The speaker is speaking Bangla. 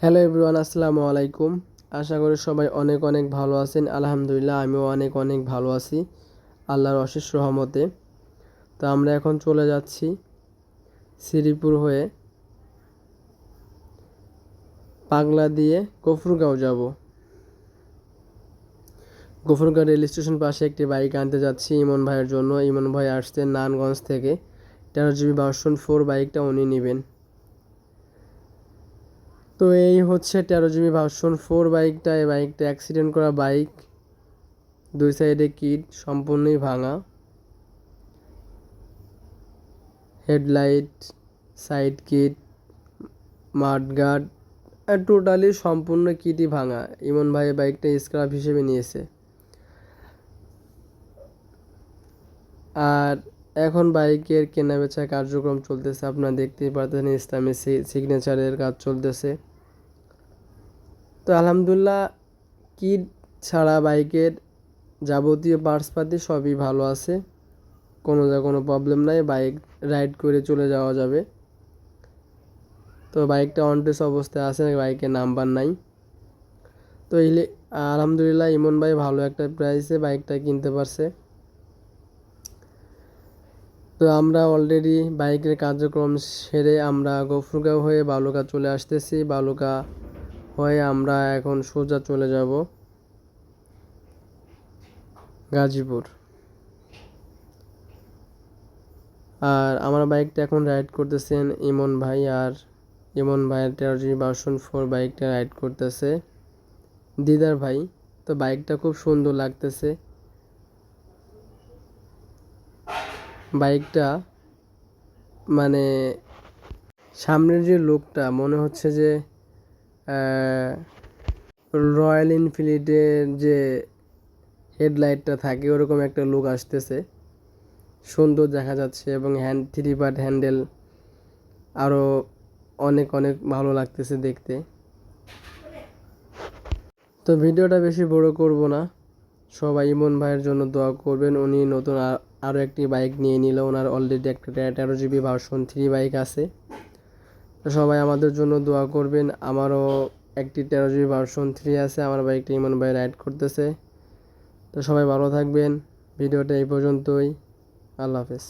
হ্যালো এভরিওয়ান, আসসালামু আলাইকুম। আশা করি সবাই অনেক অনেক ভালো আছেন। আলহামদুলিল্লাহ, আমিও অনেক অনেক ভালো আছি আল্লাহর অশেষ রহমতে। তো আমরা এখন চলে যাচ্ছি শ্রীপুর হয়ে পাগলা দিয়ে গফরগাঁও যাব। গফরগাঁও রেল স্টেশন পাশে একটি বাইক আনতে যাচ্ছি ইমন ভাইয়ের জন্য। ইমন ভাই আসছেন নারায়ণগঞ্জ থেকে। 13 GB ভার্সন 4 বাইকটা উনি নেবেন। তো এই হচ্ছে 13 GB ভার্সন 4 বাইকটা। এই বাইকটা অ্যাক্সিডেন্ট করা বাইক, দুই সাইডে কিট সম্পূর্ণই ভাঙা, headlight, side kit, mudguard, totally সম্পূর্ণ কিটই ভাঙা। ইমন ভাই বাইকটা স্ক্র্যাপ হিসেবে নিয়েছে। আর এখন বাইকের কেনাবেচা কার্যক্রম চলতেছে, আপনারা দেখতেই পারতেছেন ইসলামী সিগনেচারের কাজ চলতেছে। তো আলহামদুলিল্লাহ, কিট ছাড়া বাইকের যাবতীয় পার্টসপাতি সবই ভালো আছে, কোনো প্রবলেম নাই। বাইক রাইড করে চলে যাওয়া যাবে। তো বাইকটা অন টেস্ট অবস্থায় আছে, বাইকের নাম্বার নাই। তো আলহামদুলিল্লাহ ইমন ভাই ভালো একটা প্রাইসে বাইকটা কিনতে পারছে। তো আমরা অলরেডি বাইকের কার্যক্রম সেরে আমরা গফরগাঁও হয়ে বালুকা চলে আসতেছি। বালুকা হয়ে আমরা এখন সোজা চলে যাব গাজীপুর। আর আমার বাইকটা এখন রাইড করতেছেন ইমন ভাই, আর ইমন ভাইয়ের 13 GB ভার্সন 4 বাইকটা রাইড করতেছে দিদার ভাই। তো বাইকটা খুব সুন্দর লাগতেছে। বাইকটা মানে সামনের যে লুকটা মনে হচ্ছে যে রয়্যাল এনফিল্ডের যে হেডলাইটটা থাকে ওরকম একটা লুক আসতেছে, সুন্দর দেখা যাচ্ছে। এবং 3 পার্ট হ্যান্ডেল আরও অনেক অনেক ভালো লাগতেছে দেখতে। তো ভিডিওটা বেশি বড় করব না, সবাই ইমন ভাইয়ের জন্য দোয়া করবেন। উনি নতুন আরও একটি বাইক নিয়ে নিল, ওনার অলরেডি একটা 13 GB ভার্সন 3 বাইক আছে। তো সবাই আমাদের জন্য দোয়া করবেন। আমারও একটি 13 GB ভার্সন 3 আছে, আমার বাইকটা ইমন ভাই রাইড করতেছে। তো সবাই ভালো থাকবেন। ভিডিওটা এই পর্যন্তই। আল্লাহ হাফেজ।